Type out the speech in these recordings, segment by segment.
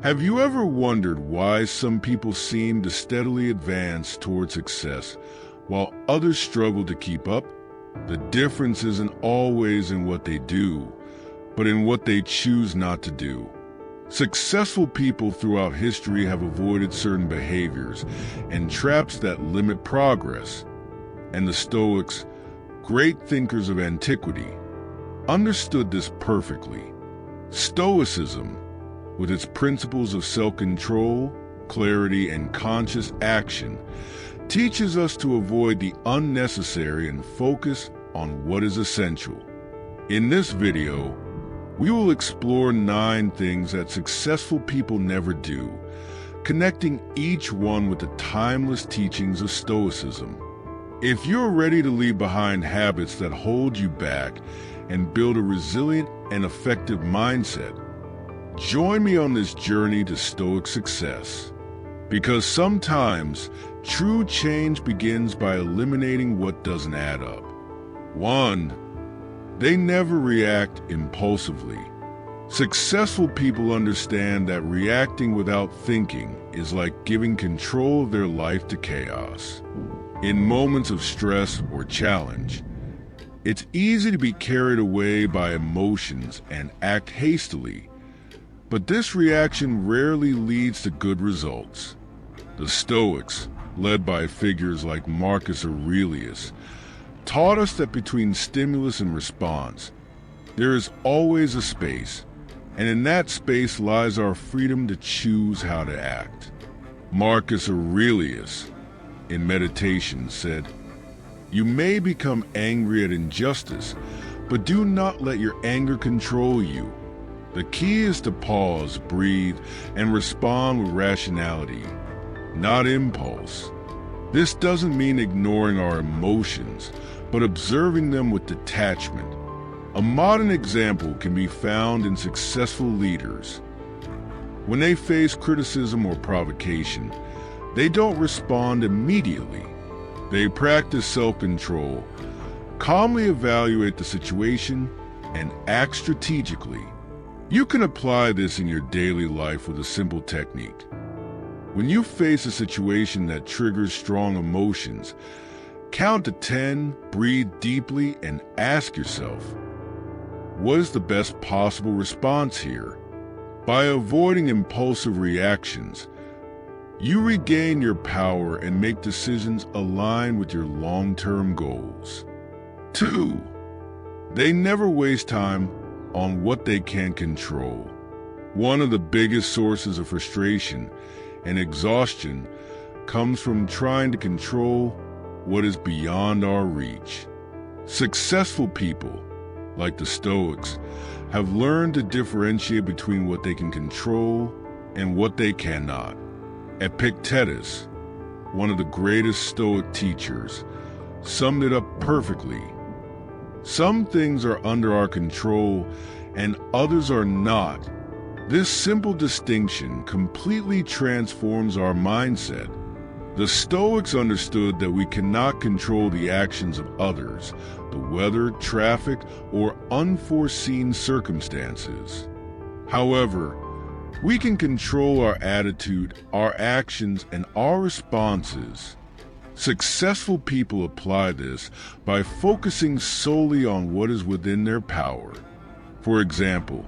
Have you ever wondered why some people seem to steadily advance toward success while others struggle to keep up? The difference isn't always in what they do, but in what they choose not to do. Successful people throughout history have avoided certain behaviors and traps that limit progress. And the Stoics, great thinkers of antiquity, understood this perfectly. Stoicism, with its principles of self-control, clarity, and conscious action, teaches us to avoid the unnecessary and focus on what is essential. In this video, we will explore 9 things that successful people never do, connecting each one with the timeless teachings of Stoicism. If you're ready to leave behind habits that hold you back and build a resilient and effective mindset, join me on this journey to Stoic success. Because sometimes true change begins by eliminating what doesn't add up. 1. They never react impulsively. Successful people understand that reacting without thinking is like giving control of their life to chaos. In moments of stress or challenge, it's easy to be carried away by emotions and act hastily, but this reaction rarely leads to good results. The Stoics, led by figures like Marcus Aurelius, taught us that between stimulus and response, there is always a space, and in that space lies our freedom to choose how to act. Marcus Aurelius, in Meditation, said, "You may become angry at injustice, but do not let your anger control you. The key is to pause, breathe, and respond with rationality, not impulse." This doesn't mean ignoring our emotions, but observing them with detachment. A modern example can be found in successful leaders. When they face criticism or provocation, they don't respond immediately. They practice self-control, calmly evaluate the situation, and act strategically. You can apply this in your daily life with a simple technique. When you face a situation that triggers strong emotions, count to 10, breathe deeply, and ask yourself, what is the best possible response here? By avoiding impulsive reactions, you regain your power and make decisions aligned with your long-term goals. 2. They never waste time on what they can't control. One of the biggest sources of frustration and exhaustion comes from trying to control what is beyond our reach. Successful people, like the Stoics, have learned to differentiate between what they can control and what they cannot. Epictetus, one of the greatest Stoic teachers, summed it up perfectly. Some things are under our control and others are not. This simple distinction completely transforms our mindset. The Stoics understood that we cannot control the actions of others, the weather, traffic, or unforeseen circumstances. However, we can control our attitude, our actions, and our responses. Successful people apply this by focusing solely on what is within their power. For example,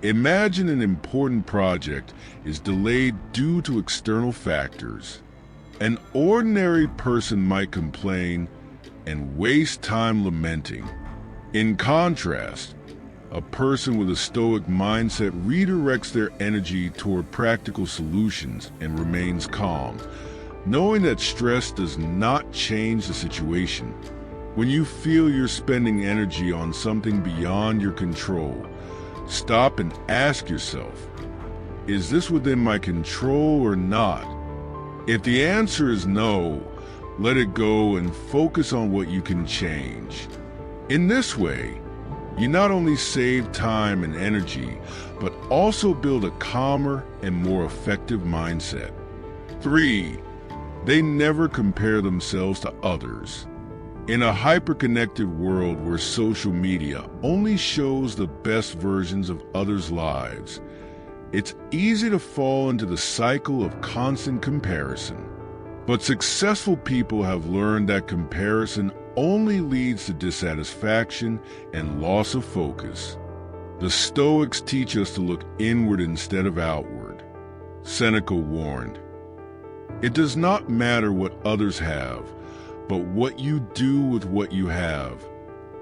imagine an important project is delayed due to external factors. An ordinary person might complain and waste time lamenting. In contrast, a person with a Stoic mindset redirects their energy toward practical solutions and remains calm, knowing that stress does not change the situation. When you feel you're spending energy on something beyond your control, stop and ask yourself, is this within my control or not? If the answer is no, let it go and focus on what you can change. In this way, you not only save time and energy, but also build a calmer and more effective mindset. 3. They never compare themselves to others. In a hyper-connected world where social media only shows the best versions of others' lives, It's easy to fall into the cycle of constant comparison. But successful people have learned that comparison only leads to dissatisfaction and loss of focus. The Stoics teach us to look inward instead of outward. Seneca warned, "It does not matter what others have, but what you do with what you have.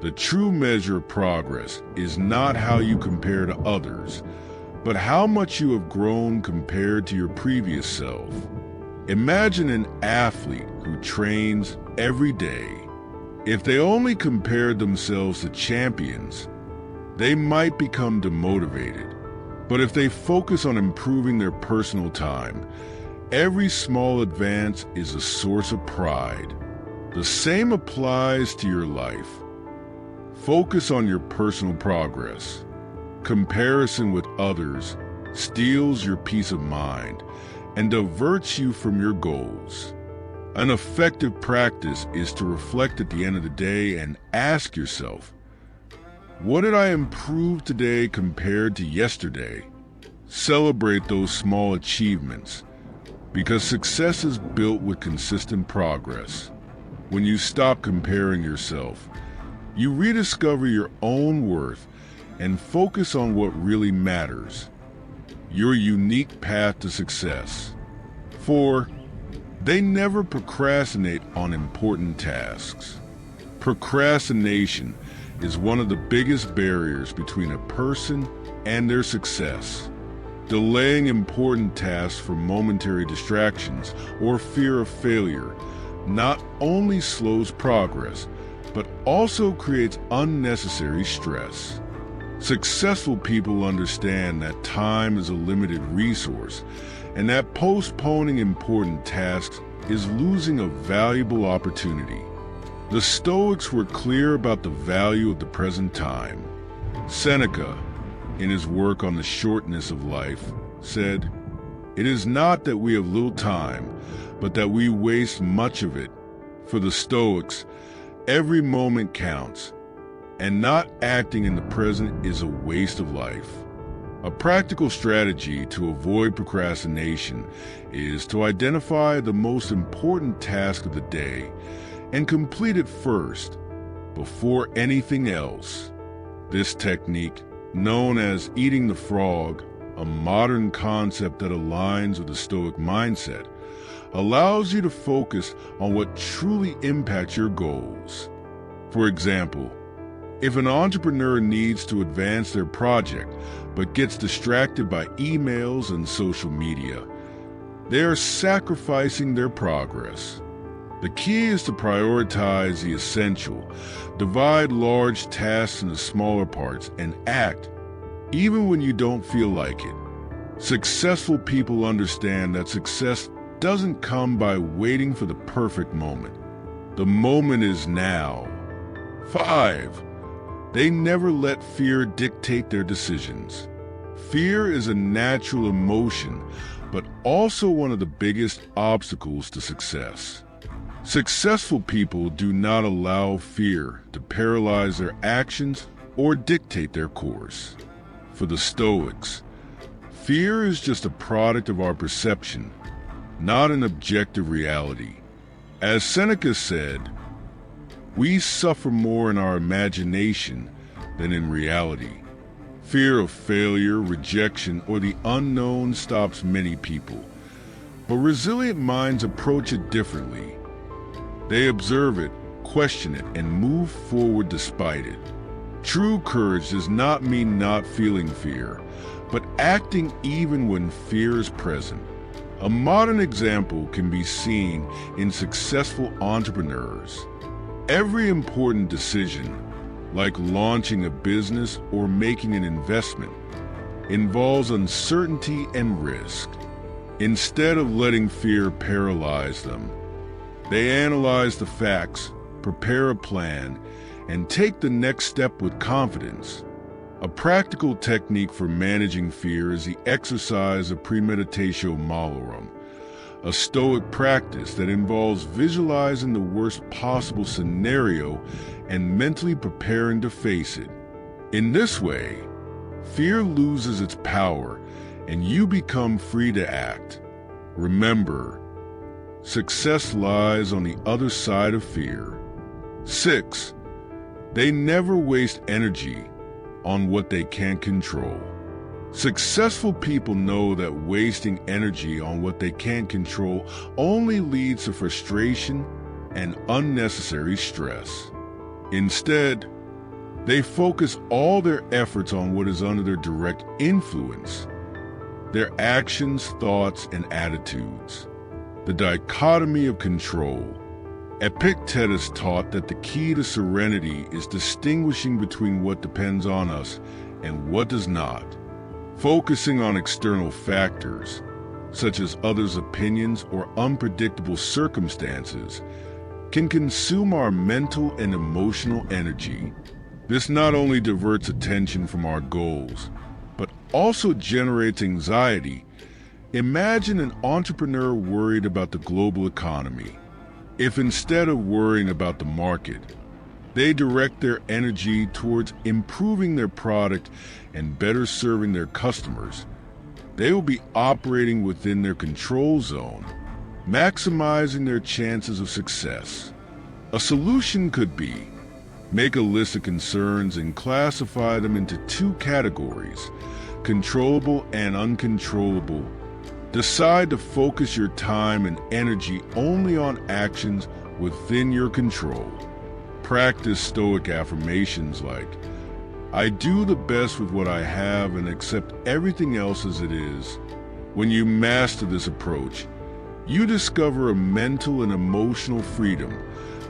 The true measure of progress is not how you compare to others, but how much you have grown compared to your previous self." Imagine an athlete who trains every day. If they only compared themselves to champions, they might become demotivated. But if they focus on improving their personal time, every small advance is a source of pride. The same applies to your life. Focus on your personal progress. Comparison with others steals your peace of mind and diverts you from your goals. An effective practice is to reflect at the end of the day and ask yourself, what did I improve today compared to yesterday? Celebrate those small achievements, because success is built with consistent progress. When you stop comparing yourself, you rediscover your own worth and focus on what really matters, your unique path to success. 4. They never procrastinate on important tasks. Procrastination is one of the biggest barriers between a person and their success. Delaying important tasks for momentary distractions or fear of failure not only slows progress, but also creates unnecessary stress. Successful people understand that time is a limited resource and that postponing important tasks is losing a valuable opportunity. The Stoics were clear about the value of the present time. Seneca, in his work on the shortness of life, said, "It is not that we have little time, but that we waste much of it." For the Stoics, every moment counts, and not acting in the present is a waste of life. A practical strategy to avoid procrastination is to identify the most important task of the day and complete it first, before anything else. This technique, known as eating the frog, a modern concept that aligns with the Stoic mindset, allows you to focus on what truly impacts your goals. For example, if an entrepreneur needs to advance their project but gets distracted by emails and social media, they are sacrificing their progress. The key is to prioritize the essential, divide large tasks into smaller parts, and act, even when you don't feel like it. Successful people understand that success doesn't come by waiting for the perfect moment. The moment is now. 5. They never let fear dictate their decisions. Fear is a natural emotion, but also one of the biggest obstacles to success. Successful people do not allow fear to paralyze their actions or dictate their course. For the Stoics, fear is just a product of our perception, not an objective reality. As Seneca said, "We suffer more in our imagination than in reality." Fear of failure, rejection, or the unknown stops many people, but resilient minds approach it differently. They observe it, question it, and move forward despite it. True courage does not mean not feeling fear, but acting even when fear is present. A modern example can be seen in successful entrepreneurs. Every important decision, like launching a business or making an investment, involves uncertainty and risk. Instead of letting fear paralyze them, they analyze the facts, prepare a plan, and take the next step with confidence. A practical technique for managing fear is the exercise of premeditatio malorum, a Stoic practice that involves visualizing the worst possible scenario and mentally preparing to face it. In this way, fear loses its power and you become free to act. Remember, success lies on the other side of fear. 6. They never waste energy on what they can't control. Successful people know that wasting energy on what they can't control only leads to frustration and unnecessary stress. Instead, they focus all their efforts on what is under their direct influence, their actions, thoughts, and attitudes. The dichotomy of control. Epictetus taught that the key to serenity is distinguishing between what depends on us and what does not. Focusing on external factors, such as others' opinions or unpredictable circumstances, can consume our mental and emotional energy. This not only diverts attention from our goals, but also generates anxiety. Imagine an entrepreneur worried about the global economy. If instead of worrying about the market, they direct their energy towards improving their product and better serving their customers, they will be operating within their control zone, maximizing their chances of success. A solution could be: make a list of concerns and classify them into 2 categories, controllable and uncontrollable. Decide to focus your time and energy only on actions within your control. Practice Stoic affirmations like, "I do the best with what I have and accept everything else as it is." When you master this approach, you discover a mental and emotional freedom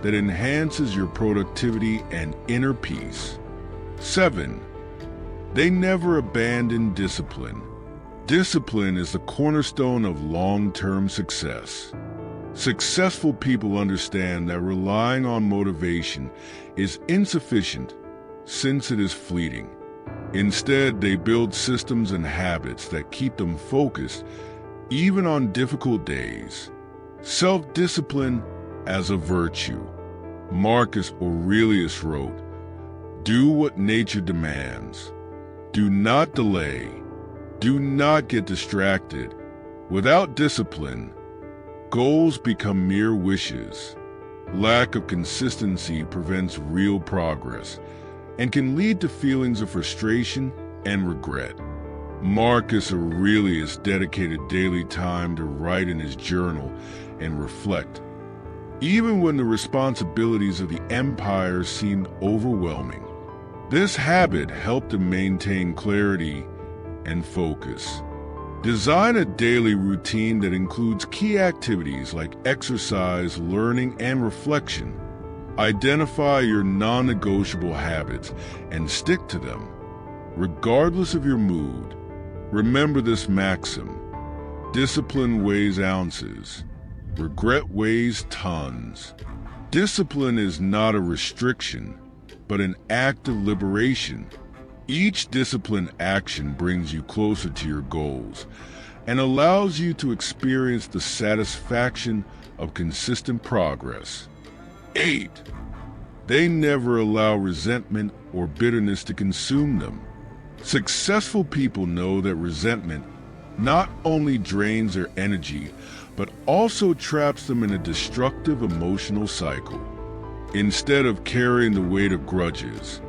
that enhances your productivity and inner peace. 7. They never abandon discipline. Discipline is the cornerstone of long-term success. Successful people understand that relying on motivation is insufficient since it is fleeting. Instead, they build systems and habits that keep them focused even on difficult days. Self-discipline as a virtue. Marcus Aurelius wrote, "Do what nature demands. Do not delay. Do not get distracted. Without discipline, goals become mere wishes. Lack of consistency prevents real progress and can lead to feelings of frustration and regret." Marcus Aurelius dedicated daily time to write in his journal and reflect, even when the responsibilities of the empire seemed overwhelming. This habit helped him maintain clarity and focus. Design a daily routine that includes key activities like exercise, learning, and reflection. Identify your non-negotiable habits and stick to them, regardless of your mood. Remember this maxim: discipline weighs ounces, regret weighs tons. Discipline is not a restriction, but an act of liberation. Each disciplined action brings you closer to your goals and allows you to experience the satisfaction of consistent progress. 8. They never allow resentment or bitterness to consume them. Successful people know that resentment not only drains their energy, but also traps them in a destructive emotional cycle. Instead of carrying the weight of grudges,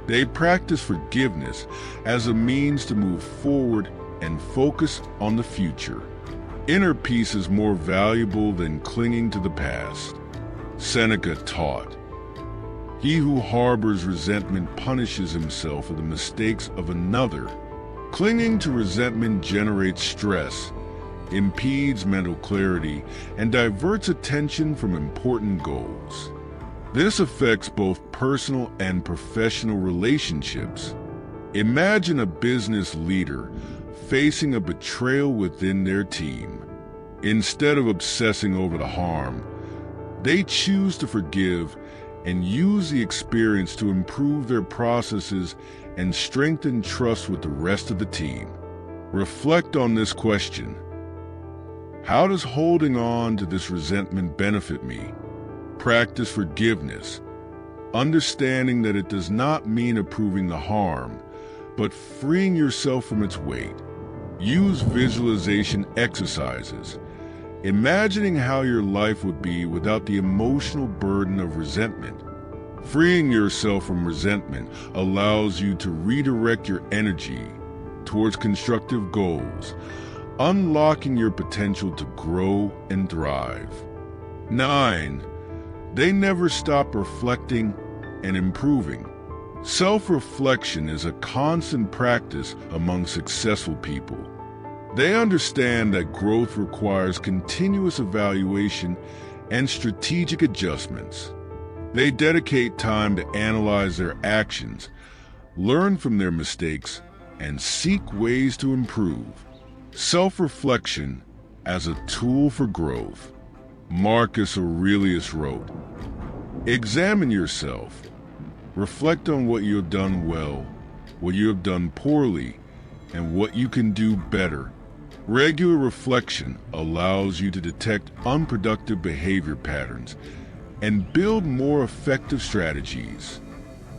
they practice forgiveness as a means to move forward and focus on the future. Inner peace is more valuable than clinging to the past. Seneca taught, "He who harbors resentment punishes himself for the mistakes of another." Clinging to resentment generates stress, impedes mental clarity, and diverts attention from important goals. This affects both personal and professional relationships. Imagine a business leader facing a betrayal within their team. Instead of obsessing over the harm, they choose to forgive and use the experience to improve their processes and strengthen trust with the rest of the team. Reflect on this question: how does holding on to this resentment benefit me? Practice forgiveness, understanding that it does not mean approving the harm, but freeing yourself from its weight. Use visualization exercises, imagining how your life would be without the emotional burden of resentment. Freeing yourself from resentment allows you to redirect your energy towards constructive goals, unlocking your potential to grow and thrive. 9. They never stop reflecting and improving. Self-reflection is a constant practice among successful people. They understand that growth requires continuous evaluation and strategic adjustments. They dedicate time to analyze their actions, learn from their mistakes, and seek ways to improve. Self-reflection as a tool for growth. Marcus Aurelius wrote, "Examine yourself. Reflect on what you have done well, what you have done poorly, and what you can do better." Regular reflection allows you to detect unproductive behavior patterns and build more effective strategies.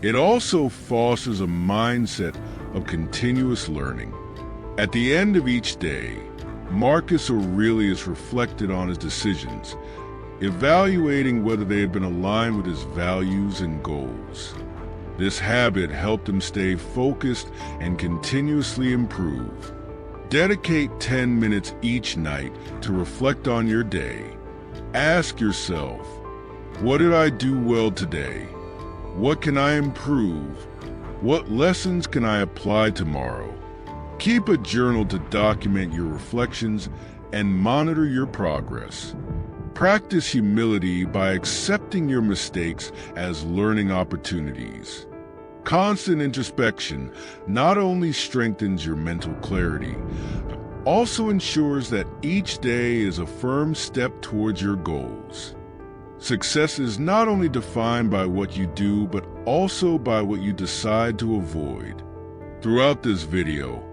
It also fosters a mindset of continuous learning. At the end of each day, Marcus Aurelius reflected on his decisions, evaluating whether they had been aligned with his values and goals. This habit helped him stay focused and continuously improve. Dedicate 10 minutes each night to reflect on your day. Ask yourself, what did I do well today? What can I improve? What lessons can I apply tomorrow? Keep a journal to document your reflections and monitor your progress. Practice humility by accepting your mistakes as learning opportunities. Constant introspection not only strengthens your mental clarity, but also ensures that each day is a firm step towards your goals. Success is not only defined by what you do, but also by what you decide to avoid. Throughout this video,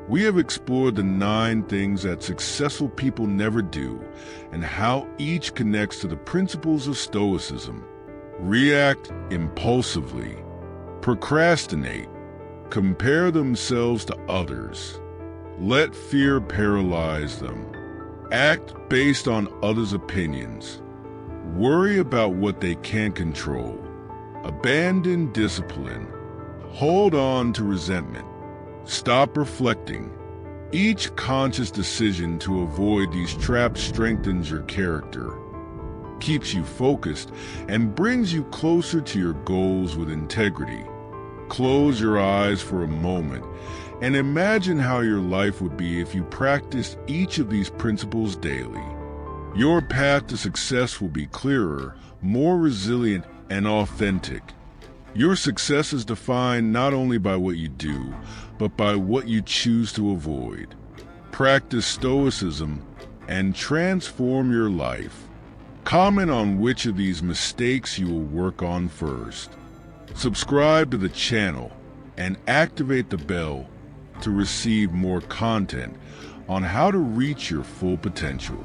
we have explored the 9 things that successful people never do and how each connects to the principles of Stoicism. React impulsively, procrastinate, compare themselves to others, let fear paralyze them, act based on others' opinions, worry about what they can't control, abandon discipline, hold on to resentment, stop reflecting. Each conscious decision to avoid these traps strengthens your character, keeps you focused, and brings you closer to your goals with integrity. Close your eyes for a moment and imagine how your life would be if you practiced each of these principles daily. Your path to success will be clearer, more resilient, and authentic. Your success is defined not only by what you do, but by what you choose to avoid. Practice Stoicism and transform your life. Comment on which of these mistakes you will work on first. Subscribe to the channel and activate the bell to receive more content on how to reach your full potential.